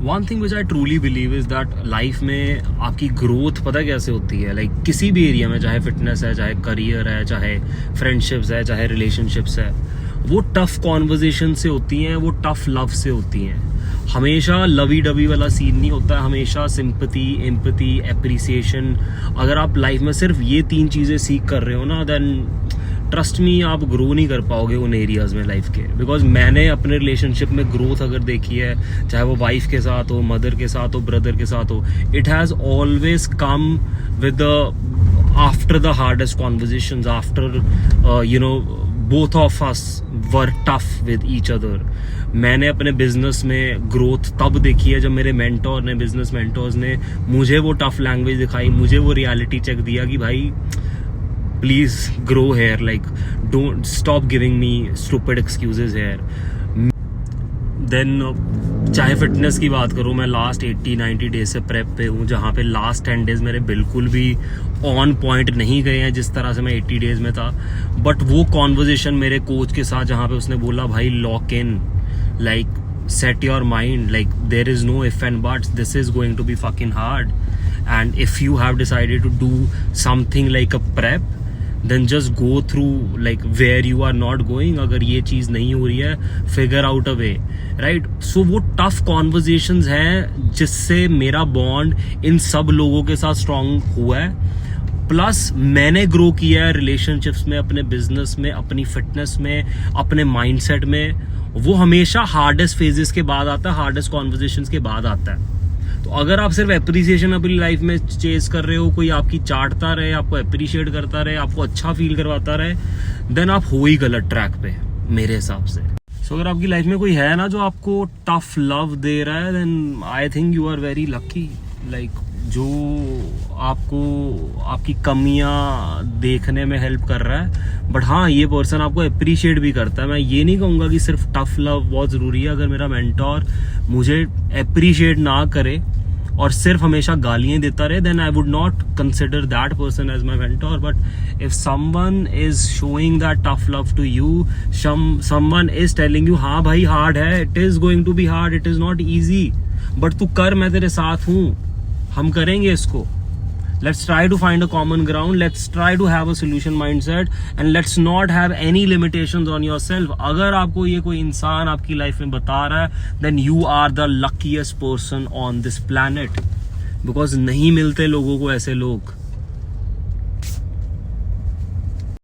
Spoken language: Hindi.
One thing which I truly believe is that life में आपकी ग्रोथ पता कैसे होती है, लाइक किसी भी एरिया में, चाहे फिटनेस है, चाहे करियर है, चाहे फ्रेंडशिप्स है, चाहे रिलेशनशिप्स है, वो टफ कॉन्वर्जेशन से होती हैं, वो टफ लव से होती हैं। हमेशा लवी डवी वाला सीन नहीं होता है, हमेशा सिंपैथी, एम्पैथी, एप्रिसिएशन। अगर आप लाइफ में सिर्फ ये 3 चीज़ें सीख कर रहे हो ना, देन ट्रस्ट मी आप ग्रो नहीं कर पाओगे उन एरियाज में लाइफ के। बिकॉज मैंने अपने रिलेशनशिप में ग्रोथ अगर देखी है, चाहे वो वाइफ के साथ हो, मदर के साथ हो, ब्रदर के साथ हो, it has always come with after the hardest conversations, after you know both of us were tough with each other. मैंने अपने बिजनेस में ग्रोथ तब देखी है जब मेरे मेंटोर ने, बिजनेस मेंटोर्स ने मुझे वो टफ लैंग्वेज दिखाई, मुझे वो रियलिटी चेक दिया कि भाई please grow hair, like don't stop giving me stupid excuses hair. Then चाहे फिटनेस की बात करूँ, मैं लास्ट 80-90 डेज से प्रेप पे हूँ, जहाँ पे लास्ट 10 डेज मेरे बिल्कुल भी ऑन पॉइंट नहीं गए हैं जिस तरह से मैं 80 डेज में था। बट वो कॉन्वर्जेशन मेरे कोच के साथ, जहाँ पे उसने बोला भाई lock in, like set your mind, like there is no if and buts, this is going to be fucking hard, and if you have decided to do something like a prep, then just go through like where you are not going। अगर ये चीज़ नहीं हो रही है, figure out a way, right? So वो tough conversations हैं जिससे मेरा bond इन सब लोगों के साथ strong हुआ है। प्लस मैंने ग्रो किया है रिलेशनशिप्स में, अपने बिजनेस में, अपनी फिटनेस में, अपने माइंडसेट में। वो हमेशा हार्डेस्ट फेजेस के बाद आता है, हार्डेस्ट कॉन्वर्जेशंस के बाद आता है। तो अगर आप सिर्फ एप्रिसिएशन अपनी लाइफ में चेज कर रहे हो, कोई आपकी चाटता रहे, आपको अप्रिशिएट करता रहे, आपको अच्छा फील करवाता रहे, देन आप हो ही गलत ट्रैक पे मेरे हिसाब से। सो अगर आपकी लाइफ में कोई है ना जो आपको टफ लव दे रहा है, then I think you are very lucky. Like जो आपको आपकी कमियां देखने में हेल्प कर रहा है, बट हाँ ये पर्सन आपको अप्रिशिएट भी करता है। मैं ये नहीं कहूँगा कि सिर्फ टफ लव बहुत ज़रूरी है। अगर मेरा मेंटोर मुझे अप्रिशिएट ना करे और सिर्फ हमेशा गालियाँ देता रहे, then I would not consider that person as my mentor. But if someone is showing that tough love to you, someone is telling you हाँ भाई हार्ड है, it is going to be hard, it is not easy, but तू कर, मैं तेरे साथ हूँ, हम करेंगे इसको। Let's try to find a common ground. Let's try to have a solution mindset and let's not have any limitations on yourself. अगर आपको ये कोई इंसान आपकी लाइफ में बता रहा है, then you are the luckiest person on this planet, because नहीं मिलते लोगों को ऐसे लोग।